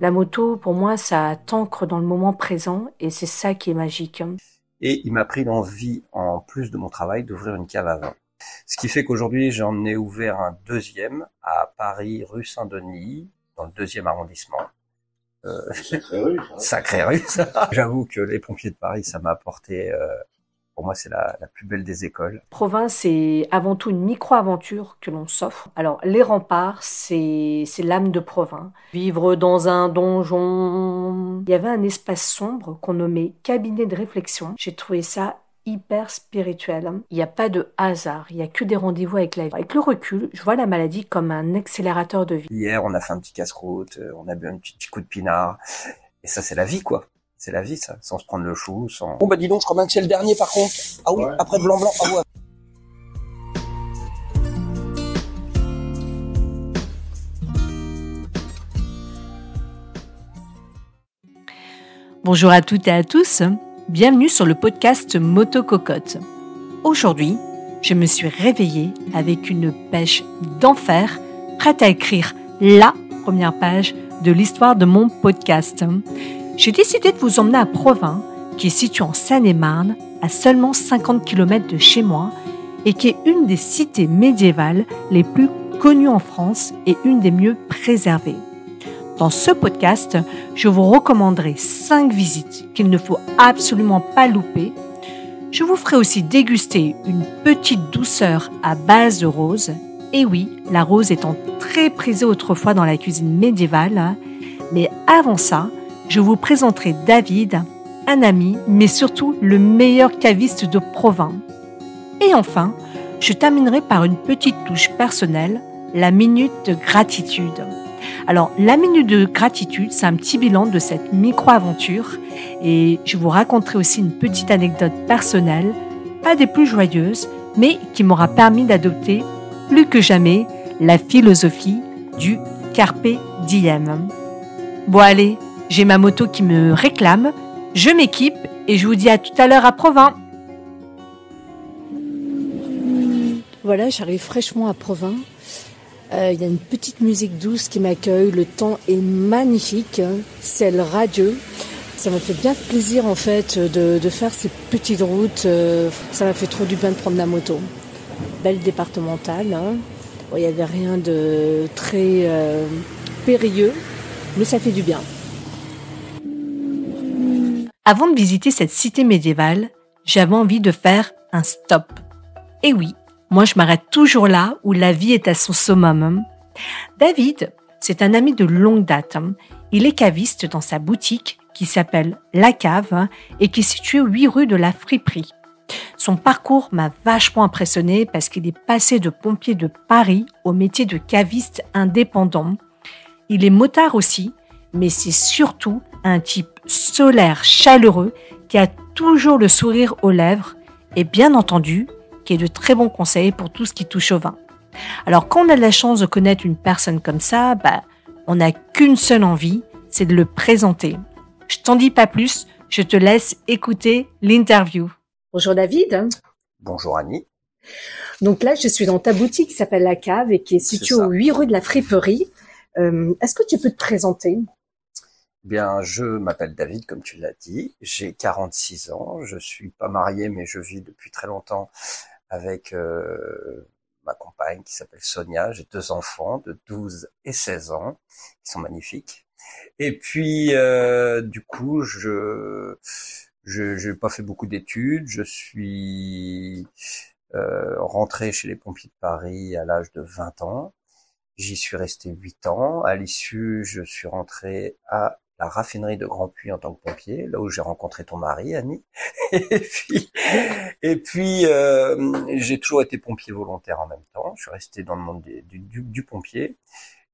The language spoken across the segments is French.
La moto, pour moi, ça t'ancre dans le moment présent et c'est ça qui est magique. Et il m'a pris l'envie, en plus de mon travail, d'ouvrir une cave à vin. Ce qui fait qu'aujourd'hui, j'en ai ouvert un deuxième à Paris, rue Saint-Denis, dans le 2e arrondissement. Sacrée rue, ça. Sacrée rue, ça. J'avoue que les pompiers de Paris, ça m'a apporté... pour moi, c'est la plus belle des écoles. Provins, c'est avant tout une micro-aventure que l'on s'offre. Alors, les remparts, c'est l'âme de Provins. Vivre dans un donjon. Il y avait un espace sombre qu'on nommait cabinet de réflexion. J'ai trouvé ça hyper spirituel. Il n'y a pas de hasard, il n'y a que des rendez-vous avec la vie. Avec le recul, je vois la maladie comme un accélérateur de vie. Hier, on a fait un petit casse-croûte, on a bu un petit coup de pinard. Et ça, c'est la vie, quoi. C'est la vie, ça. Sans se prendre le chou, sans... Bon, bah, dis donc, je crois bien que c'est le dernier, par contre. Ah oui, Ouais. après blanc-blanc, ah ouais. Bonjour à toutes et à tous, bienvenue sur le podcast Moto Cocotte. Aujourd'hui, je me suis réveillée avec une pêche d'enfer, prête à écrire la première page de l'histoire de mon podcast. J'ai décidé de vous emmener à Provins, qui est situé en Seine-et-Marne, à seulement 50 km de chez moi, et qui est une des cités médiévales les plus connues en France et une des mieux préservées. Dans ce podcast, je vous recommanderai 5 visites qu'il ne faut absolument pas louper. Je vous ferai aussi déguster une petite douceur à base de rose. Et oui, la rose étant très prisée autrefois dans la cuisine médiévale. Mais avant ça, je vous présenterai David, un ami, mais surtout le meilleur caviste de Provins. Et enfin, je terminerai par une petite touche personnelle, la minute de gratitude. Alors, la minute de gratitude, c'est un petit bilan de cette micro-aventure et je vous raconterai aussi une petite anecdote personnelle, pas des plus joyeuses, mais qui m'aura permis d'adopter plus que jamais la philosophie du Carpe Diem. Bon allez, j'ai ma moto qui me réclame, je m'équipe et je vous dis à tout à l'heure à Provins. Voilà, j'arrive fraîchement à Provins. Il y a une petite musique douce qui m'accueille, le temps est magnifique, ciel radieux. Ça m'a fait bien plaisir en fait de faire ces petites routes, ça m'a fait trop du bien de prendre la moto. Belle départementale, hein. Bon, il n'y avait rien de très périlleux, mais ça fait du bien. Avant de visiter cette cité médiévale, j'avais envie de faire un stop. Et oui, moi, je m'arrête toujours là où la vie est à son summum. David, c'est un ami de longue date. Il est caviste dans sa boutique qui s'appelle La Cave et qui est située 8 rue de la Friperie. Son parcours m'a vachement impressionné parce qu'il est passé de pompier de Paris au métier de caviste indépendant. Il est motard aussi, mais c'est surtout un type solaire, chaleureux, qui a toujours le sourire aux lèvres et bien entendu, qui est de très bons conseils pour tout ce qui touche au vin. Alors, quand on a de la chance de connaître une personne comme ça, on n'a qu'une seule envie, c'est de le présenter. Je t'en dis pas plus, je te laisse écouter l'interview. Bonjour David. Bonjour Annie. Donc là, je suis dans ta boutique qui s'appelle La Cave et qui est située aux 8 rue de la Friperie. Est-ce que tu peux te présenter ? Bien, je m'appelle David, comme tu l'as dit. J'ai 46 ans. Je suis pas marié, mais je vis depuis très longtemps avec ma compagne qui s'appelle Sonia. J'ai 2 enfants de 12 et 16 ans qui sont magnifiques. Et puis, du coup, je n'ai pas fait beaucoup d'études. Je suis rentré chez les pompiers de Paris à l'âge de 20 ans. J'y suis resté 8 ans. À l'issue, je suis rentré à la raffinerie de Grand Puy en tant que pompier, là où j'ai rencontré ton mari, Annie. Et puis, j'ai toujours été pompier volontaire en même temps. Je suis resté dans le monde du pompier.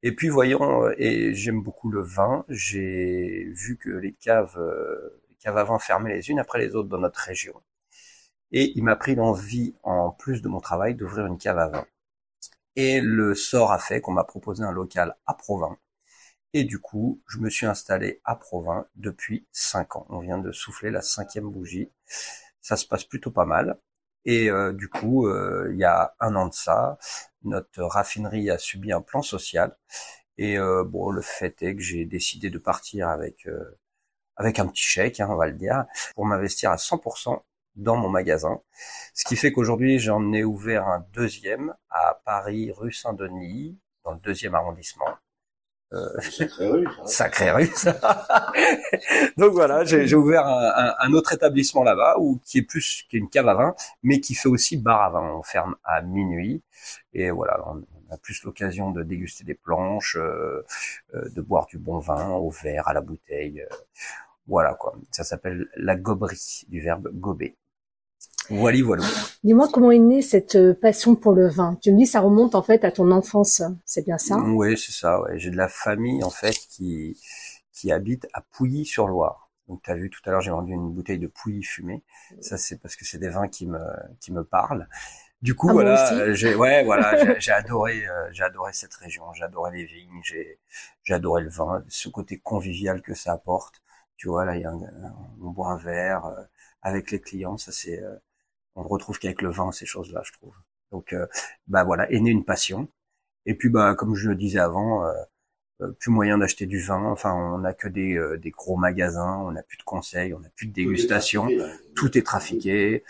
Et puis, voyons, et j'aime beaucoup le vin. J'ai vu que les caves à vin fermaient les unes après les autres dans notre région. Et il m'a pris l'envie, en plus de mon travail, d'ouvrir une cave à vin. Et le sort a fait qu'on m'a proposé un local à Provins. Et du coup, je me suis installé à Provins depuis 5 ans. On vient de souffler la 5e bougie. Ça se passe plutôt pas mal. Et du coup, il y a 1 an de ça, notre raffinerie a subi un plan social. Et bon, le fait est que j'ai décidé de partir avec un petit chèque, on va le dire, pour m'investir à 100% dans mon magasin. Ce qui fait qu'aujourd'hui, j'en ai ouvert un deuxième à Paris, rue Saint-Denis, dans le 2e arrondissement. Sacrée rue, ça. Sacrée rue, ça. Donc voilà, j'ai ouvert un autre établissement là-bas, qui est une cave à vin, mais qui fait aussi bar à vin. On ferme à minuit. Et voilà, on a plus l'occasion de déguster des planches, de boire du bon vin au verre, à la bouteille. Voilà quoi. Ça s'appelle la goberie, du verbe gober. Voilà, voilà. Dis-moi comment est née cette passion pour le vin. Tu me dis ça remonte en fait à ton enfance, c'est bien ça? Oui, c'est ça. Ouais. J'ai de la famille en fait qui habite à Pouilly-sur-Loire. Donc tu as vu tout à l'heure, j'ai vendu une bouteille de Pouilly fumée. Ça c'est parce que c'est des vins qui me parlent. Du coup voilà, j'ai adoré cette région, j'ai adoré les vignes, j'ai adoré le vin, ce côté convivial que ça apporte. Tu vois là, on boit un verre avec les clients, ça c'est on le retrouve qu'avec le vin, ces choses-là, je trouve. Donc, voilà, est née une passion. Et puis, comme je le disais avant, plus moyen d'acheter du vin. Enfin, on n'a que des gros magasins, on n'a plus de conseils, on n'a plus de dégustation. Tout est trafiqué.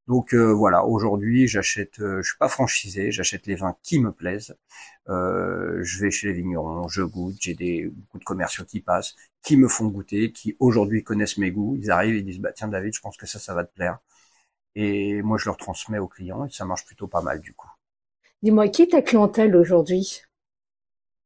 Donc voilà, aujourd'hui, je suis pas franchisé, j'achète les vins qui me plaisent. Je vais chez les vignerons, je goûte. J'ai beaucoup de commerciaux qui passent, qui me font goûter, qui aujourd'hui connaissent mes goûts. Ils arrivent et disent tiens David, je pense que ça va te plaire. Et moi, je leur transmets aux clients et ça marche plutôt pas mal du coup. Dis-moi, qui est ta clientèle aujourd'hui?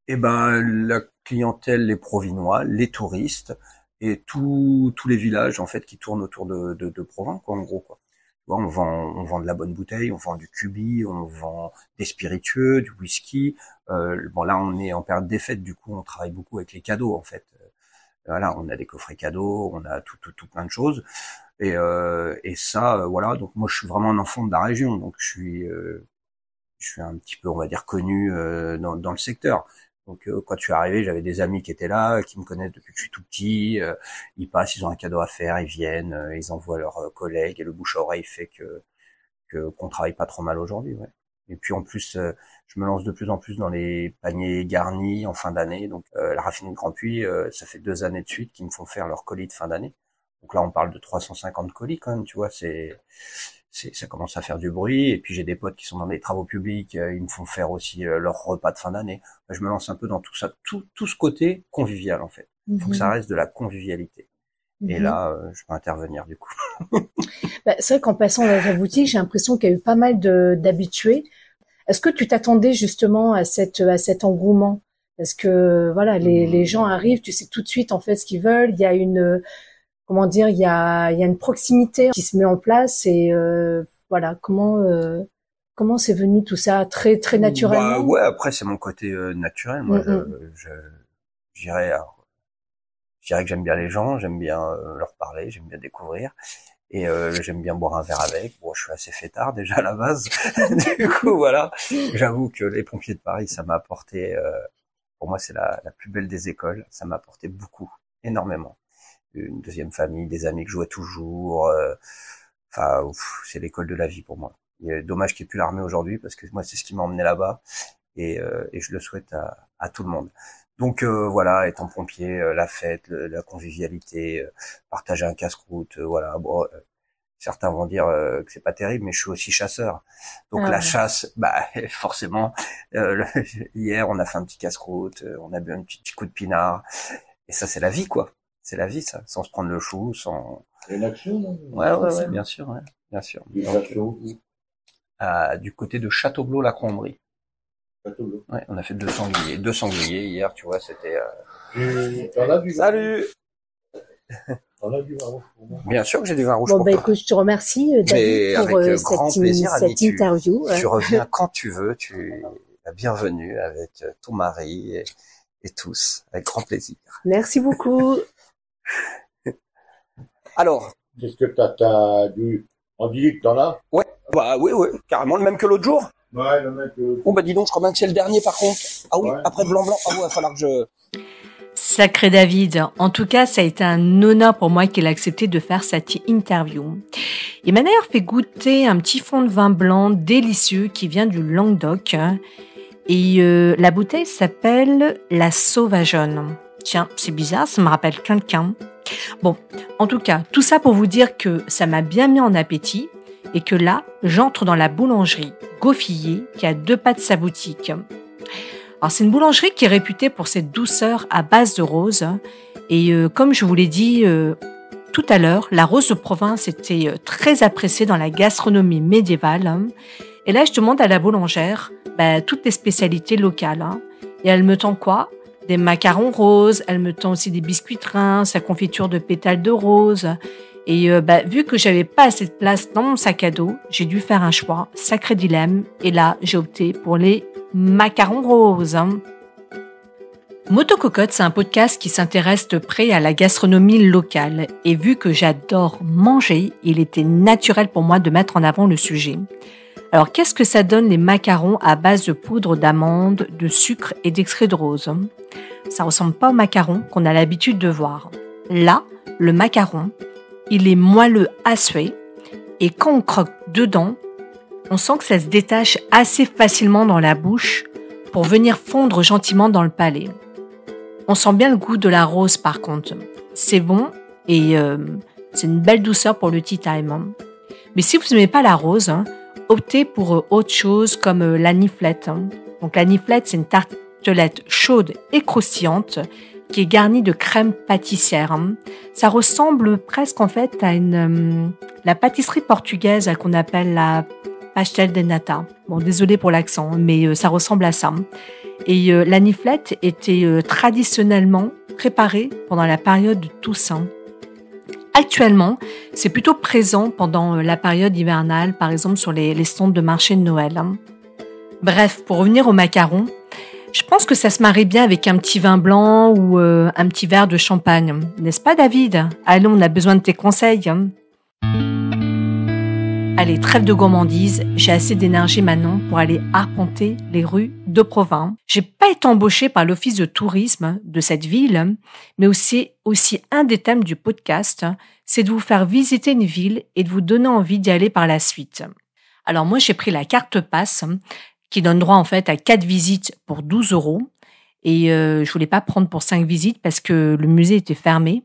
Eh la clientèle, les Provinois, les touristes et tous les villages en fait qui tournent autour de Provins, quoi, en gros, quoi. On vend de la bonne bouteille, on vend du cubi, on vend des spiritueux, du whisky. Là, on est en période des fêtes, du coup, on travaille beaucoup avec les cadeaux en fait. Voilà, on a des coffrets cadeaux, on a tout plein de choses. Et ça, voilà. Donc moi, je suis vraiment un enfant de la région, donc je suis un petit peu, on va dire, connu dans le secteur. Donc quand je suis arrivé, j'avais des amis qui étaient là, qui me connaissent depuis que je suis tout petit. Ils passent, ils ont un cadeau à faire, ils viennent, ils envoient leurs collègues et le bouche à oreille fait qu'on travaille pas trop mal aujourd'hui. Ouais. Et puis en plus, je me lance de plus en plus dans les paniers garnis en fin d'année. Donc la raffinerie de Grand Puy, ça fait 2 années de suite qu'ils me font faire leur colis de fin d'année. Donc là, on parle de 350 colis quand même, tu vois, ça commence à faire du bruit. Et puis j'ai des potes qui sont dans des travaux publics, ils me font faire aussi leur repas de fin d'année. Je me lance un peu dans tout ça, tout ce côté convivial en fait. Faut que ça reste de la convivialité. Et là, je peux intervenir du coup. C'est vrai qu'en passant dans la boutique, j'ai l'impression qu'il y a eu pas mal d'habitués. Est-ce que tu t'attendais justement à cet engouement? Parce que voilà, les gens arrivent, tu sais tout de suite en fait ce qu'ils veulent. Il y a il y a une proximité qui se met en place et voilà, comment c'est venu tout ça très très naturellement? Ouais, après c'est mon côté naturel. Moi, je dirais que j'aime bien les gens, j'aime bien leur parler, j'aime bien découvrir. Et j'aime bien boire un verre avec. Bon, je suis assez fêtard déjà à la base. Du coup, voilà. J'avoue que les pompiers de Paris, ça m'a apporté, pour moi, c'est la plus belle des écoles. Ça m'a apporté beaucoup, énormément. Une deuxième famille, des amis que je vois toujours. C'est l'école de la vie pour moi. Dommage qu'il n'y ait plus l'armée aujourd'hui parce que moi, c'est ce qui m'a emmené là-bas. Et je le souhaite à tout le monde. Donc voilà, étant pompier, la fête, la convivialité, partager un casse-croûte, voilà. Bon, certains vont dire que c'est pas terrible, mais je suis aussi chasseur. Donc la chasse, forcément. Hier, on a fait un petit casse-croûte, on a bu un petit coup de pinard, et ça, c'est la vie, quoi. C'est la vie, ça. Sans se prendre le chou, sans. C'est une action, non? Ouais, bien sûr, ouais, bien sûr. Du côté de Châteaublot-la-Crombrie. Ouais, on a fait 2 sangliers hier, tu vois, c'était. Salut. T'en as du vin rouge pour moi? Bien sûr que j'ai du vin rouge. Bon, écoute, je te remercie, David, pour cette interview. Tu reviens quand tu veux, tu es la bienvenue avec ton mari et tous, avec grand plaisir. Merci beaucoup. Alors. Qu'est-ce que t'as du, en 10 litres, t'en as? Ouais, oui, carrément, le même que l'autre jour. Ouais, le mec. Bon, dis donc, je crois bien que c'est le dernier par contre. Ah oui, ouais. Après blanc. Ah oui, il va falloir que je... Sacré David. En tout cas, ça a été un honneur pour moi qu'il a accepté de faire cette interview. Il m'a d'ailleurs fait goûter un petit fond de vin blanc délicieux qui vient du Languedoc. Et la bouteille s'appelle la Sauvageonne. Tiens, c'est bizarre, ça me rappelle quelqu'un. Bon, en tout cas, tout ça pour vous dire que ça m'a bien mis en appétit et que là, j'entre dans la boulangerie Gaufillier qui a 2 pas de sa boutique. Alors, c'est une boulangerie qui est réputée pour cette douceur à base de rose. Et comme je vous l'ai dit tout à l'heure, la rose de Provins était très appréciée dans la gastronomie médiévale. Et là, je demande à la boulangère toutes les spécialités locales. Et elle me tend quoi? Des macarons roses, elle me tend aussi des biscuits de Reims, sa confiture de pétales de rose. Et vu que j'avais pas assez de place dans mon sac à dos, j'ai dû faire un choix, sacré dilemme. Et là, j'ai opté pour les macarons roses. Moto Cocotte, c'est un podcast qui s'intéresse de près à la gastronomie locale. Et vu que j'adore manger, il était naturel pour moi de mettre en avant le sujet. Alors, qu'est-ce que ça donne les macarons à base de poudre d'amande, de sucre et d'extrait de rose? Ça ressemble pas aux macarons qu'on a l'habitude de voir. Là, le macaron, il est moelleux à suer et quand on croque dedans, on sent que ça se détache assez facilement dans la bouche pour venir fondre gentiment dans le palais. On sent bien le goût de la rose par contre. C'est bon et c'est une belle douceur pour le tea time. Mais si vous n'aimez pas la rose, optez pour autre chose comme la niflette. Donc la niflette, c'est une tartelette chaude et croustillante qui est garnie de crème pâtissière. Ça ressemble presque en fait à la pâtisserie portugaise qu'on appelle la pastel de nata. Bon, désolé pour l'accent, mais ça ressemble à ça. Et la niflette était traditionnellement préparée pendant la période de Toussaint. Actuellement, c'est plutôt présent pendant la période hivernale, par exemple sur les stands de marché de Noël. Bref, pour revenir aux macarons, je pense que ça se marie bien avec un petit vin blanc ou un petit verre de champagne. N'est-ce pas, David? Allez, on a besoin de tes conseils. Allez, trêve de gourmandise, j'ai assez d'énergie maintenant pour aller arpenter les rues de Provins. J'ai pas été embauchée par l'office de tourisme de cette ville, mais aussi un des thèmes du podcast, c'est de vous faire visiter une ville et de vous donner envie d'y aller par la suite. Alors moi, j'ai pris la carte passe qui donne droit en fait à 4 visites pour 12 €. Et je voulais pas prendre pour 5 visites parce que le musée était fermé.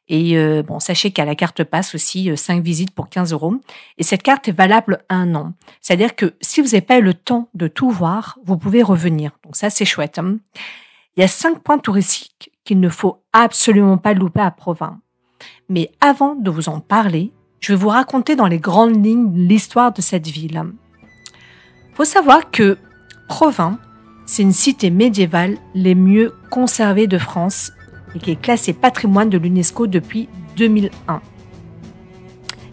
Et sachez qu'à la carte passe aussi 5 visites pour 15 €. Et cette carte est valable 1 an. C'est-à-dire que si vous n'avez pas eu le temps de tout voir, vous pouvez revenir. Donc ça, c'est chouette. Il y a 5 points touristiques qu'il ne faut absolument pas louper à Provins. Mais avant de vous en parler, je vais vous raconter dans les grandes lignes l'histoire de cette ville. Il faut savoir que Provins, c'est une cité médiévale les mieux conservées de France et qui est classée patrimoine de l'UNESCO depuis 2001.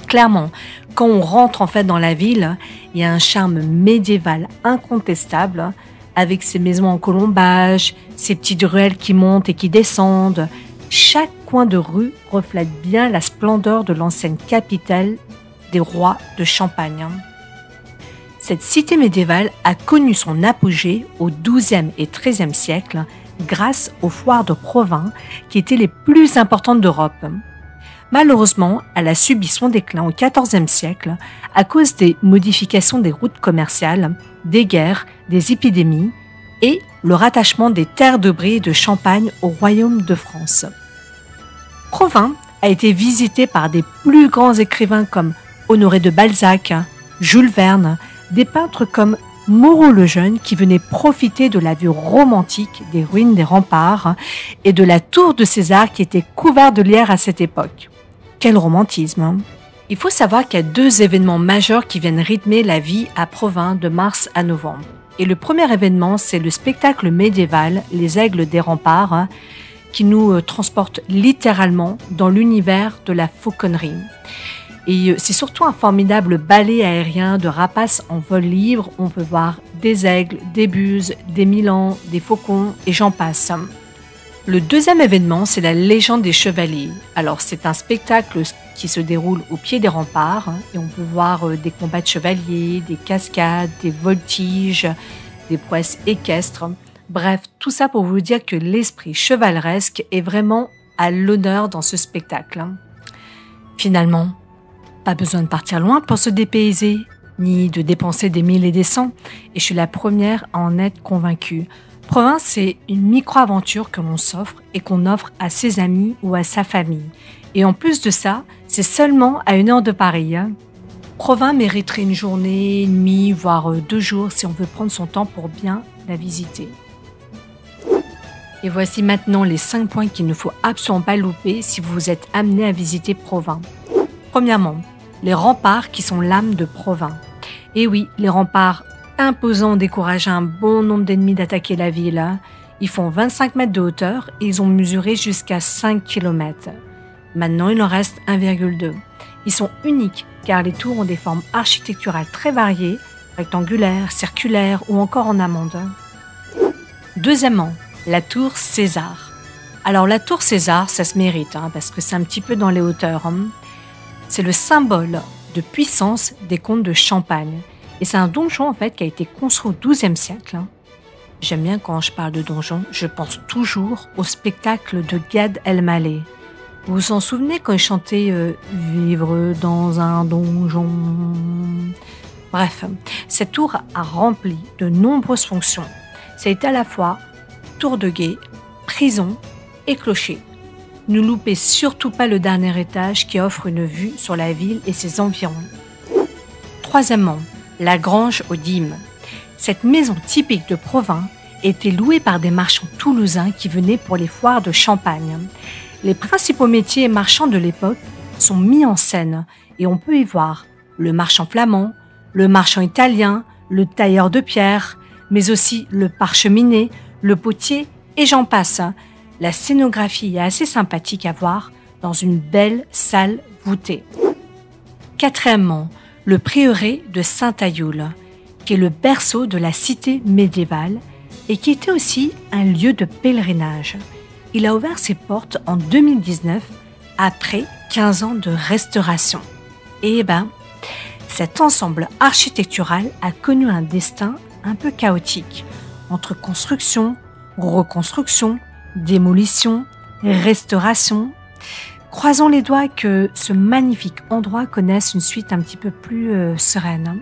Clairement, quand on rentre en fait dans la ville, il y a un charme médiéval incontestable avec ses maisons en colombage, ses petites ruelles qui montent et qui descendent. Chaque coin de rue reflète bien la splendeur de l'ancienne capitale des rois de Champagne. Cette cité médiévale a connu son apogée au XIIe et XIIIe siècle grâce aux foires de Provins qui étaient les plus importantes d'Europe. Malheureusement, elle a subi son déclin au XIVe siècle à cause des modifications des routes commerciales, des guerres, des épidémies et le rattachement des terres de Brie et de Champagne au royaume de France. Provins a été visité par des plus grands écrivains comme Honoré de Balzac, Jules Verne, des peintres comme Moreau le Jeune qui venaient profiter de la vue romantique des ruines des remparts et de la tour de César qui était couverte de lierre à cette époque. Quel romantisme! Il faut savoir qu'il y a 2 événements majeurs qui viennent rythmer la vie à Provins de mars à novembre. Et le premier événement, c'est le spectacle médiéval Les Aigles des Remparts qui nous transporte littéralement dans l'univers de la fauconnerie. Et c'est surtout un formidable ballet aérien de rapaces en vol libre. On peut voir des aigles, des buses, des milans, des faucons et j'en passe. Le deuxième événement, c'est la légende des chevaliers. Alors c'est un spectacle qui se déroule au pied des remparts et on peut voir des combats de chevaliers, des cascades, des voltiges, des prouesses équestres. Bref, tout ça pour vous dire que l'esprit chevaleresque est vraiment à l'honneur dans ce spectacle. Finalement, pas besoin de partir loin pour se dépayser. ni de dépenser des mille et des cents, et je suis la première à en être convaincue. Provins, c'est une micro-aventure que l'on s'offre et qu'on offre à ses amis ou à sa famille. Et en plus de ça, c'est seulement à 1 heure de Paris. Provins mériterait une journée, une demie, voire 2 jours si on veut prendre son temps pour bien la visiter. Et voici maintenant les 5 points qu'il ne faut absolument pas louper si vous êtes amené à visiter Provins. Premièrement, les remparts qui sont l'âme de Provins. Et oui, les remparts imposants découragent un bon nombre d'ennemis d'attaquer la ville. Ils font 25 mètres de hauteur et ils ont mesuré jusqu'à 5 km. Maintenant, il en reste 1,2. Ils sont uniques car les tours ont des formes architecturales très variées, rectangulaires, circulaires ou encore en amande. Deuxièmement, la tour César. Alors la tour César, ça se mérite parce que c'est un petit peu dans les hauteurs. C'est le symbole de puissance des comtes de Champagne. Et c'est un donjon en fait qui a été construit au XIIe siècle. J'aime bien quand je parle de donjon, je pense toujours au spectacle de Gad Elmaleh. Vous vous en souvenez quand il chantait Vivre dans un donjon. Bref, cette tour a rempli de nombreuses fonctions. Ça a été à la fois tour de guet, prison et clocher. Ne loupez surtout pas le dernier étage qui offre une vue sur la ville et ses environs. Troisièmement, la Grange aux Dîmes. Cette maison typique de Provins était louée par des marchands toulousains qui venaient pour les foires de Champagne. Les principaux métiers et marchands de l'époque sont mis en scène et on peut y voir le marchand flamand, le marchand italien, le tailleur de pierre, mais aussi le parcheminet, le potier et j'en passe. La scénographie est assez sympathique à voir dans une belle salle voûtée. Quatrièmement, le prieuré de Saint-Ayoul, qui est le berceau de la cité médiévale et qui était aussi un lieu de pèlerinage. Il a ouvert ses portes en 2019 après 15 ans de restauration. Et cet ensemble architectural a connu un destin un peu chaotique, entre construction, reconstruction, démolition, restauration. Croisons les doigts que ce magnifique endroit connaisse une suite un petit peu plus sereine.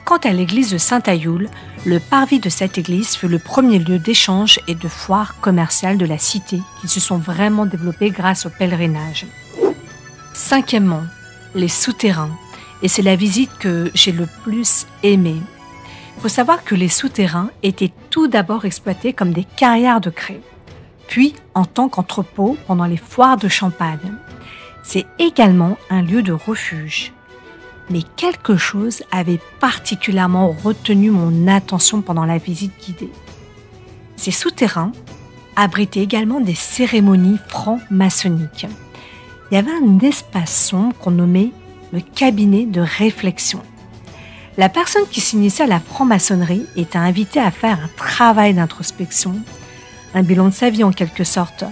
Quant à l'église de Saint-Ayoul, le parvis de cette église fut le premier lieu d'échange et de foire commerciale de la cité qui se sont vraiment développés grâce au pèlerinage. Cinquièmement, les souterrains. Et c'est la visite que j'ai le plus aimée. Il faut savoir que les souterrains étaient tout d'abord exploités comme des carrières de craie, puis en tant qu'entrepôt pendant les foires de Champagne. C'est également un lieu de refuge. Mais quelque chose avait particulièrement retenu mon attention pendant la visite guidée. Ces souterrains abritaient également des cérémonies franc-maçonniques. Il y avait un espace sombre qu'on nommait le cabinet de réflexion. La personne qui s'initiait à la franc-maçonnerie était invitée à faire un travail d'introspection, un bilan de sa vie en quelque sorte,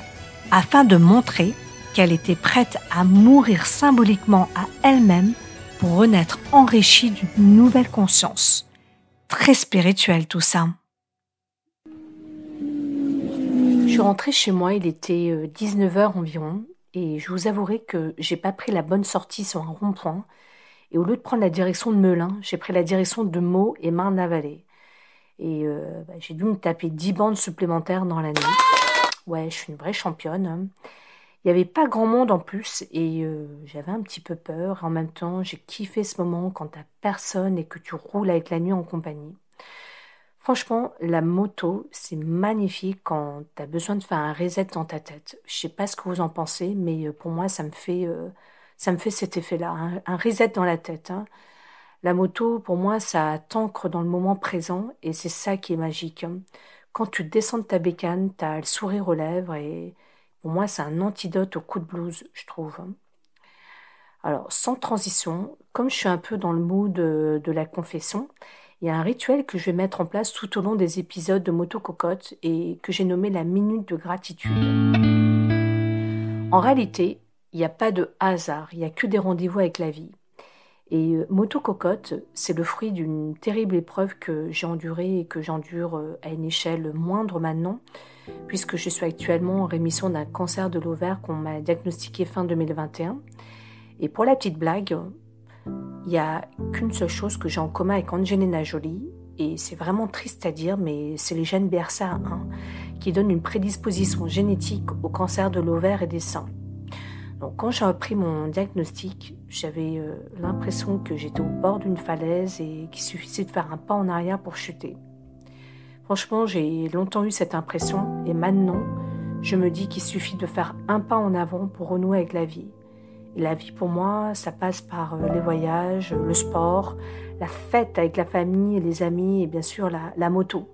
afin de montrer qu'elle était prête à mourir symboliquement à elle-même pour renaître enrichie d'une nouvelle conscience. Très spirituel tout ça. Je suis rentrée chez moi, il était 19h environ, et je vous avouerai que j'ai pas pris la bonne sortie sur un rond-point, et au lieu de prendre la direction de Melun, j'ai pris la direction de Meaux et Marne-la-Vallée. Et j'ai dû me taper 10 bandes supplémentaires dans la nuit. Ouais, je suis une vraie championne. Il n'y avait pas grand monde en plus et j'avais un petit peu peur. En même temps, j'ai kiffé ce moment quand t'as personne et que tu roules avec la nuit en compagnie. Franchement, la moto, c'est magnifique quand t'as besoin de faire un reset dans ta tête. Je sais pas ce que vous en pensez, mais pour moi, ça me fait cet effet-là, un reset dans la tête. La moto, pour moi, ça t'ancre dans le moment présent et c'est ça qui est magique. Quand tu descends de ta bécane, t'as le sourire aux lèvres et pour moi, c'est un antidote au coup de blues, je trouve. Alors, sans transition, comme je suis un peu dans le mood de la confession, il y a un rituel que je vais mettre en place tout au long des épisodes de Moto Cocotte et que j'ai nommé la minute de gratitude. En réalité, il n'y a pas de hasard, il n'y a que des rendez-vous avec la vie. Et Moto Cocotte, c'est le fruit d'une terrible épreuve que j'ai endurée et que j'endure à une échelle moindre maintenant, puisque je suis actuellement en rémission d'un cancer de l'ovaire qu'on m'a diagnostiqué fin 2021. Et pour la petite blague, Il n'y a qu'une seule chose que j'ai en commun avec Angelina Jolie, et c'est vraiment triste à dire, mais c'est les gènes BRCA1 qui donnent une prédisposition génétique au cancer de l'ovaire et des seins. Donc quand j'ai appris mon diagnostic, j'avais l'impression que j'étais au bord d'une falaise et qu'il suffisait de faire un pas en arrière pour chuter. Franchement, j'ai longtemps eu cette impression et maintenant, je me dis qu'il suffit de faire un pas en avant pour renouer avec la vie. Et la vie pour moi, ça passe par les voyages, le sport, la fête avec la famille et les amis et bien sûr la moto.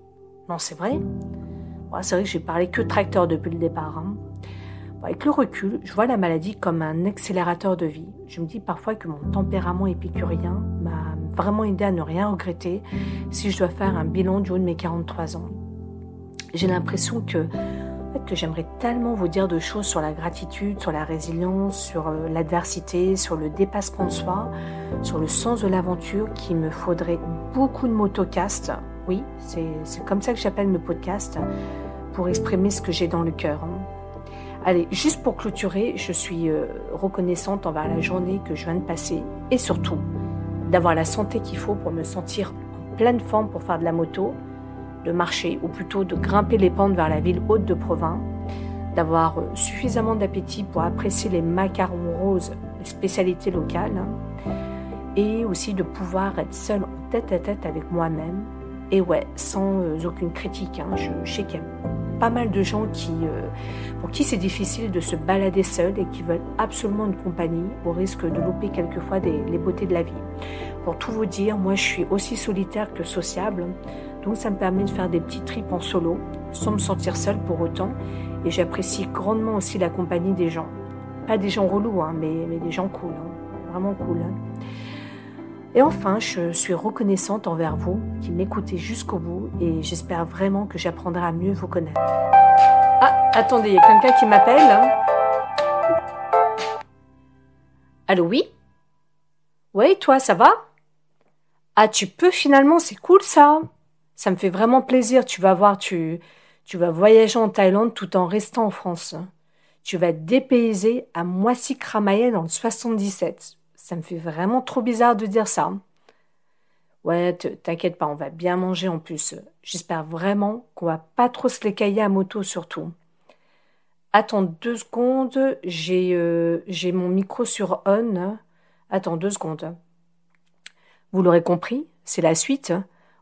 Non, c'est vrai. C'est vrai que j'ai parlé que tracteur depuis le départ. Avec le recul, je vois la maladie comme un accélérateur de vie. Je me dis parfois que mon tempérament épicurien m'a vraiment aidé à ne rien regretter si je dois faire un bilan du haut de mes 43 ans. J'ai l'impression que j'aimerais tellement vous dire de choses sur la gratitude, sur la résilience, sur l'adversité, sur le dépassement de soi, sur le sens de l'aventure, qu'il me faudrait beaucoup de motocasts. Oui, c'est comme ça que j'appelle mes podcasts, pour exprimer ce que j'ai dans le cœur. Allez, juste pour clôturer, je suis reconnaissante envers la journée que je viens de passer et surtout d'avoir la santé qu'il faut pour me sentir en pleine forme pour faire de la moto, de marcher ou plutôt de grimper les pentes vers la ville haute de Provins, d'avoir suffisamment d'appétit pour apprécier les macarons roses, les spécialités locales, et aussi de pouvoir être seule en tête à tête avec moi-même et ouais, sans aucune critique. Je sais qu'il y a pas mal de gens pour qui c'est difficile de se balader seul et qui veulent absolument une compagnie au risque de louper quelquefois les beautés de la vie. Pour tout vous dire, moi je suis aussi solitaire que sociable, donc ça me permet de faire des petits trips en solo sans me sentir seule pour autant, et j'apprécie grandement aussi la compagnie des gens. Pas des gens relous, mais des gens cool, vraiment cool. Et enfin, je suis reconnaissante envers vous qui m'écoutez jusqu'au bout et j'espère vraiment que j'apprendrai à mieux vous connaître. Ah, attendez, il y a quelqu'un qui m'appelle. Allô, oui? Oui, toi, ça va? Ah, tu peux finalement, c'est cool ça. Ça me fait vraiment plaisir. Tu vas voir, tu vas voyager en Thaïlande tout en restant en France. Tu vas te dépayser à Moissy-Cramaillé dans le 77. Ça me fait vraiment trop bizarre de dire ça. Ouais, t'inquiète pas, on va bien manger en plus. J'espère vraiment qu'on va pas trop se l'écailler à moto surtout. Attends 2 secondes, j'ai mon micro sur on. Attends 2 secondes. Vous l'aurez compris, c'est la suite.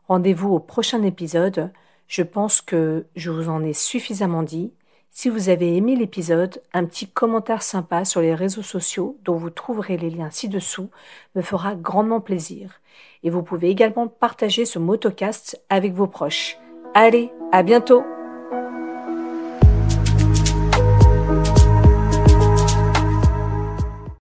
Rendez-vous au prochain épisode. Je pense que je vous en ai suffisamment dit. Si vous avez aimé l'épisode, un petit commentaire sympa sur les réseaux sociaux dont vous trouverez les liens ci-dessous me fera grandement plaisir. Et vous pouvez également partager ce motocast avec vos proches. Allez, à bientôt!